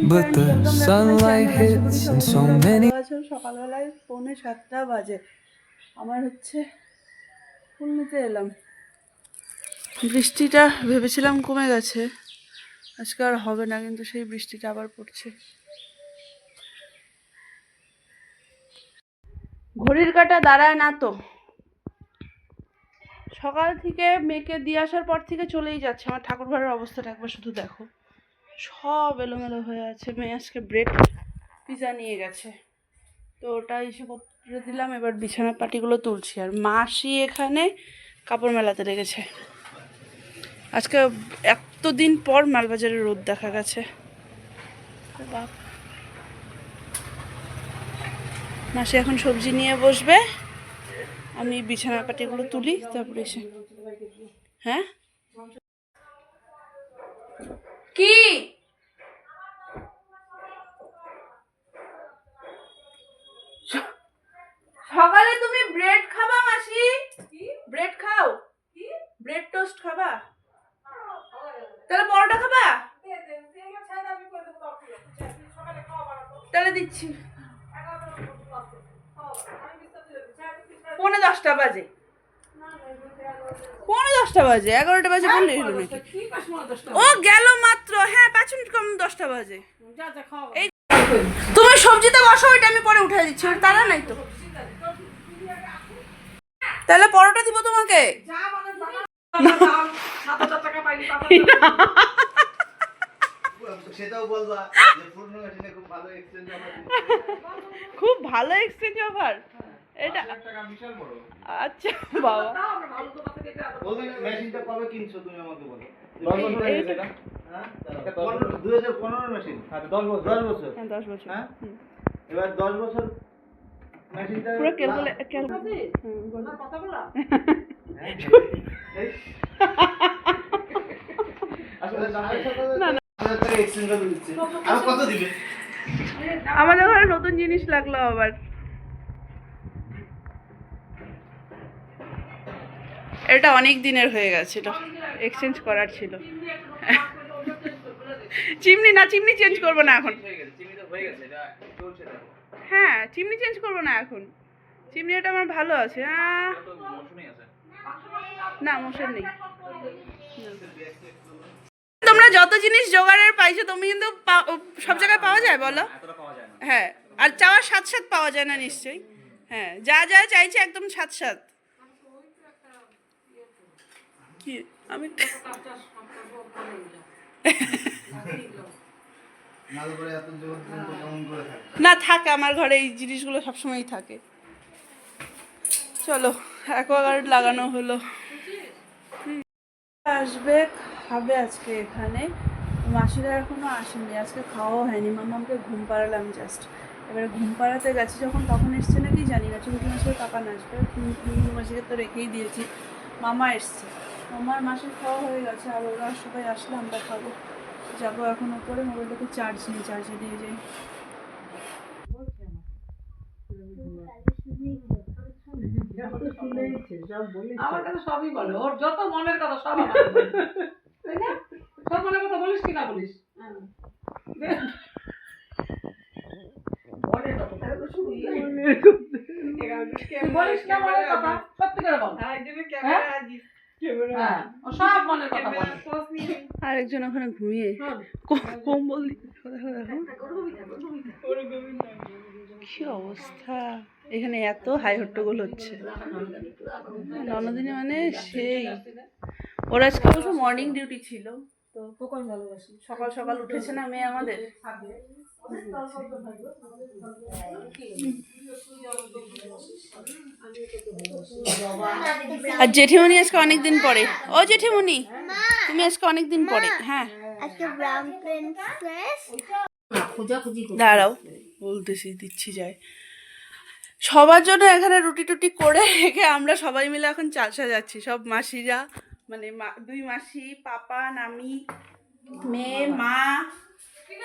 but the sunlight hits and so many. সকালবেলায় 6:45 বাজে আমার হচ্ছে ফুল নিতে এলাম। বৃষ্টিটা ভেবেছিলাম কমে গেছে, আজকে আর হবে না, কিন্তু সেই বৃষ্টিটা আবার পড়ছে। ঘড়ির কাঁটা দাঁড়ায় না তো, সকাল থেকে মেয়েকে দিয়ে আসার পর থেকে চলেই যাচ্ছে। আমার ঠাকুর ঘরের অবস্থাটা একবার শুধু দেখো, সব এলোমেলো হয়ে আছে। মেয়ে আজকে ব্রেড পিৎজা নিয়ে গেছে, তো ওটা এসে করে দিলাম। এবার বিছানার পাটিগুলো তুলছি, আর মাসি এখানে কাপড় মেলাতে রেখেছে। আজকে এতদিন পর মালবাজারে রোদ দেখা গেছে। মাসি এখন সবজি নিয়ে বসবে, আমি বিছানার পাটিগুলো তুলি, তারপরে এসে। হ্যাঁ কি সকালে তুমি ব্রেড খাবা মাসি? ব্রেড খাও? ব্রেড টোস্ট খাবা? তাহলে পরোটা খাবা? তাহলে দিচ্ছি। 10:45 বাজে, 10:45 বাজে, 11টা বাজে বললে হলো নাকি? ও গেল মাত্র। হ্যাঁ 5 মিনিট কম 10টা বাজে। এই তুমি সবজিতে বসো, ওইটা আমি পরে উঠে দিচ্ছি, ওর তারা নাই তো। তাহলে পরোটা দিব তোমাকে? খুব ভালো এক্সচেঞ্জ অফার এটা। আচ্ছা বাবা, মেশিনটা কবে কিনছো তুমি আমাকে বলো? 2015 মেশিন। 10 বছর। 10 বছর। হ্যাঁ এবার 10 বছর মেশিনটা পুরো কেবল কথা বলা। আসলে আর কত দিবে? আমাদের ঘরে নতুন জিনিস লাগলো আবার। এটা অনেক দিনের হয়ে গেছে, এটা এক্সচেঞ্জ করার ছিল। চিমনি না, চিমনি চেঞ্জ করবো না এখন। হ্যাঁ চিমনি চেঞ্জ করবো না এখন, চিমনি এটা আমার ভালো আছে। না মোশন নেই। তোমরা যত জিনিস জোগাড়ের পাইছো, তুমি কিন্তু সব জায়গায় পাওয়া যায় বলো? হ্যাঁ, আর চাওয়ার সাথে সাথে পাওয়া যায় না নিশ্চয়ই। হ্যাঁ যা যা চাইছে একদম সাথে সাথে। কি আমি না থাকে, আমার ঘরে এই জিনিসগুলো সবসময়ই থাকে। চলো অ্যাকোয়াগার্ড লাগানো হলো। আসবে খাবে আজকে এখানে, মাসিরা এখনো আসেনি, আজকে খাওয়াও হয়নি। মামাকে ঘুম পাড়ালাম জাস্ট, এবারে ঘুম পাড়াতে গেছি যখন, তখন এসছে নাকি জানি না। চুমকি মাসির পাপা আসবে, মাসিকে তো রেখেই দিয়েছি। মামা এসছে, মামার মাসির খাওয়া হয়ে গেছে, আর ওরা সবাই আসলে আমরা খাবো। যাবো এখন উপরে, মোবাইলটাকে চার্জ নিয়ে, চার্জে দিয়ে যাই। আমার কাছে সবই বলে, ওর যত মনের কথা সব আমার তাই না? সব মনের কথা বলিস কি না বলিস? বলিস না মনের কথা, সত্যি করে বল। সব মনের কথা বলে। আরেকজন ওখানে ঘুমিয়ে কম্বল দিয়ে কি অবস্থা। এখানে এত হাই হট্টগোল হচ্ছে। ননদিনী মানে সেই, ওর আজকে অবশ্য মর্নিং ডিউটি ছিল, তো সকাল সকাল উঠেছে না মেয়ে আমাদের। আর জেঠিমণি আজকে অনেকদিন পরে। ও জেঠিমণি তুমি আজকে অনেকদিন পরে। হ্যাঁ দাঁড়াও বলতেছি, দিচ্ছি যায়। সবার জন্য এখানে রুটি টুটি করে রেখে আমরা সবাই মিলে এখন চাল সাজাচ্ছি। সব মাসিরা, মানে দুই মাসি, পাপা, আমি, মেয়ে, মা,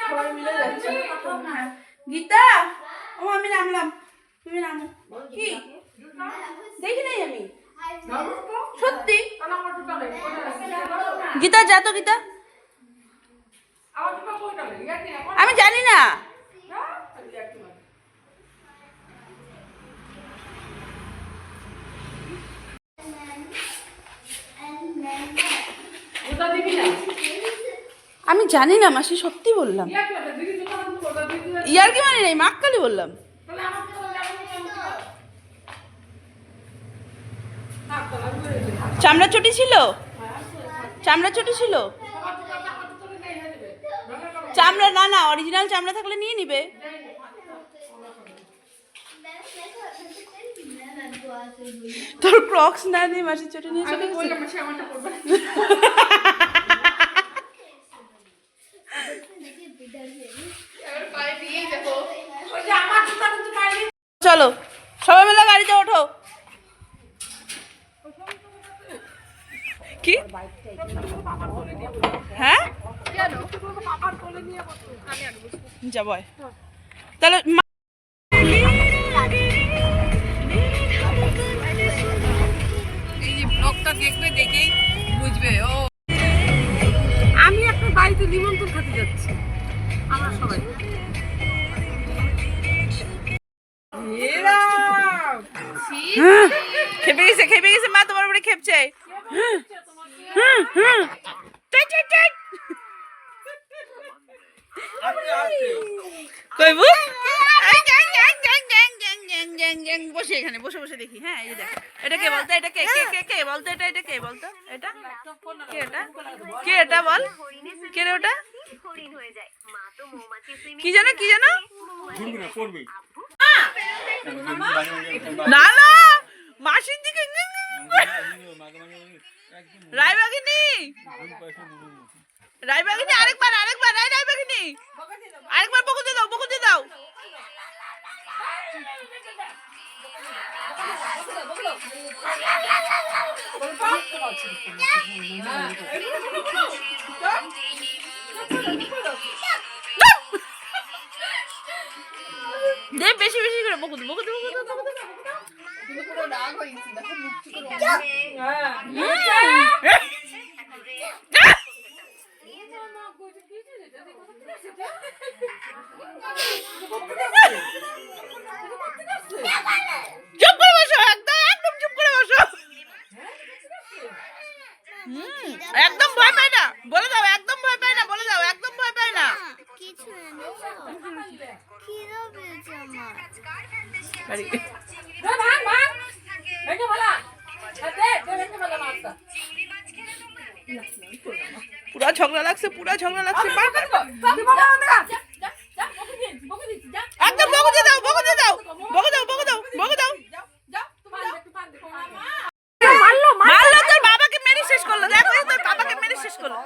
সবাই মিলে যাচ্ছি। গীতা ও আমি নামলাম, তুমি নামো। কি দেখি নাই আমি সত্যি। গীতা যা তো, গীতা আমি জানি আমি জানি না মাসি, সত্যি বললাম। ইয়া কি বলে, দিদি জুতা বন্ধ করবে, দিদি ইয়ার কি মানে নেই, মাক্কালি বললাম। তাহলে আমাকে বলে যাবো না কেন? থাক তো, আমি বলে দিই, থাক। চামড়া চটি ছিল, চামড়া চটি ছিল। সবার তো কথা কথা তো নেই হয়ে যাবে। ঝগড়া করো। চামড়া না না, অরিজিনাল চামড়া থাকলে নিয়ে নিবে। তোর ক্রক্স না নিয়ে মাসির চটি নিয়ে চলে আমি গেছে। বললাম সে আমারটা করবে। ওই যে আমার জুতা কিন্তু পাইনি। চলো সবাই মিলে গাড়িতে ওঠো। কি হ্যাঁ যাবো আয়। তাহলে এই যে ব্লগটা দেখবে, দেখেই বুঝবে ও আমি একটা বাড়িতে নিমন্ত্রণ খেতে যাচ্ছি, আমরা সবাই। খেপে গেছে, খেপে গেছে মা, তোমার উপরে খেপছে। কইবু বসে এখানে বসে বসে দেখি। হ্যাঁ এই যে দেখ, এটা কে বলতো, এটা কে কে কে কে বলতো, এটা কে বলতো, এটা কে, এটা কে, এটা বল কে রে ওটা, কি জানো কি জানো। না না মাসির দিকে রায়বাগিনী, রায়বাগিনী আরেকবার আরেকবার রায়বাগিনী আরেকবার বকুতে দাও, বকুতে দাও। দে বেশি বেশি করে বকুতে বকুতে বকুতে বকুতে। চুপ করে বসো, একদম একদম চুপ করে বসো। একদম ভয় পায় না, বলে দাও একদম ভয় পায় না, বলে দাও একদম ভয় পায় না। কিছু খিদে পেয়েছে আমার। ভাঙ ভাঙ ভেঙে বলা, দে দে ভেঙে বলা মাছটা। পুরা ঝগড়া লাগছে, পুরা ঝগড়া লাগছে। একদম বকুতে দাও, বকুতে দাও, বকু দাও, বকু দাও, বকু দাও। মারলো তোর বাবাকে, মেরে শেষ করলো। দেখো তোর বাবাকে মেরে শেষ করলো।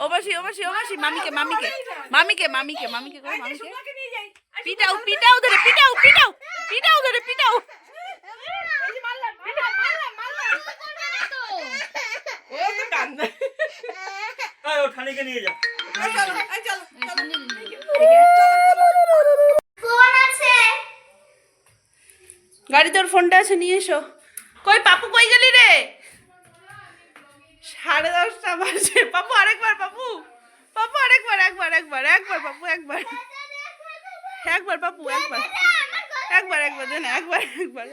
ওবাসি ওবাসি ওবাসি, মামিকে মামিকে মামিকে মামিকে মামিকে করো, মামিকে পিটাও পিটাও ধরে, পিটাও পিটাও পিটাও ধরে, পিটাও। ওখানে নিয়ে যা। ফোন আছে? গাড়িতে ওর ফোনটা আছে, নিয়ে এসো। কই পাপু, কই গেলি রে? 10:30 বাজে। পাপু আরেকবার, পাপু পাপু আরেকবার, একবার একবার একবার পাপু একবার, একবার পাপু একবার, একবার একবার দে না, একবার একবার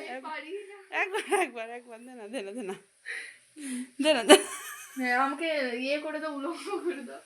একবার একবার একবার দে না, দে না, দে না, দে না, দে না। হ্যাঁ আমাকে ইয়ে করে দাও, উলঙ্গ করে দাও।